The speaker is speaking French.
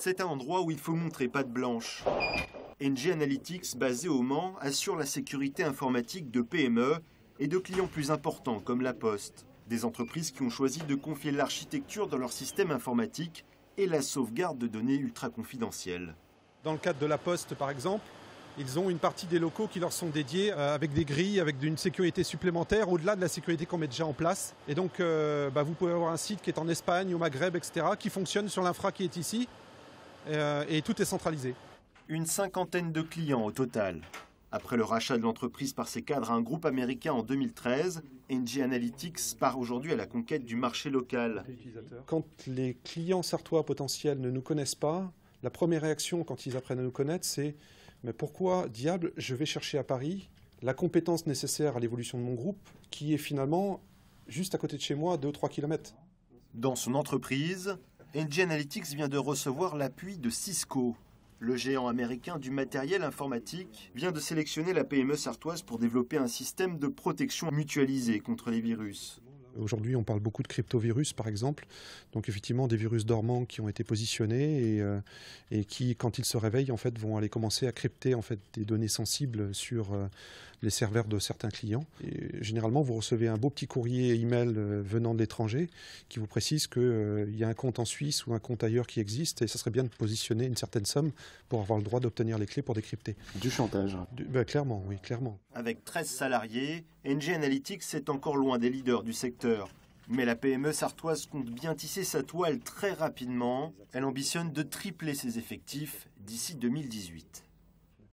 C'est un endroit où il faut montrer patte blanche. NG Analytics, basé au Mans, assure la sécurité informatique de PME et de clients plus importants comme La Poste. Des entreprises qui ont choisi de confier l'architecture de leur système informatique et la sauvegarde de données ultra confidentielles. Dans le cadre de La Poste, par exemple, ils ont une partie des locaux qui leur sont dédiés avec des grilles, avec une sécurité supplémentaire au-delà de la sécurité qu'on met déjà en place. Et donc, vous pouvez avoir un site qui est en Espagne, au Maghreb, etc., qui fonctionne sur l'infra qui est ici, et tout est centralisé. Une cinquantaine de clients au total. Après le rachat de l'entreprise par ses cadres à un groupe américain en 2013, NG Analytics part aujourd'hui à la conquête du marché local. Quand les clients sartois potentiels ne nous connaissent pas, la première réaction quand ils apprennent à nous connaître, c'est « mais pourquoi, diable, je vais chercher à Paris la compétence nécessaire à l'évolution de mon groupe qui est finalement juste à côté de chez moi, 2-3 km ?» Dans son entreprise, NG Analytics vient de recevoir l'appui de Cisco. Le géant américain du matériel informatique vient de sélectionner la PME sartoise pour développer un système de protection mutualisé contre les virus. Aujourd'hui, on parle beaucoup de cryptovirus, par exemple. Donc, effectivement, des virus dormants qui ont été positionnés et qui, quand ils se réveillent, en fait, vont aller commencer à crypter en fait, des données sensibles sur les serveurs de certains clients. Et, généralement, vous recevez un beau petit courrier email venant de l'étranger qui vous précise qu'il y a un compte en Suisse ou un compte ailleurs qui existe et ça serait bien de positionner une certaine somme pour avoir le droit d'obtenir les clés pour décrypter. Du chantage. Clairement, oui, clairement. Avec 13 salariés, NG Analytics est encore loin des leaders du secteur. Mais la PME sartoise compte bien tisser sa toile très rapidement. Elle ambitionne de tripler ses effectifs d'ici 2018.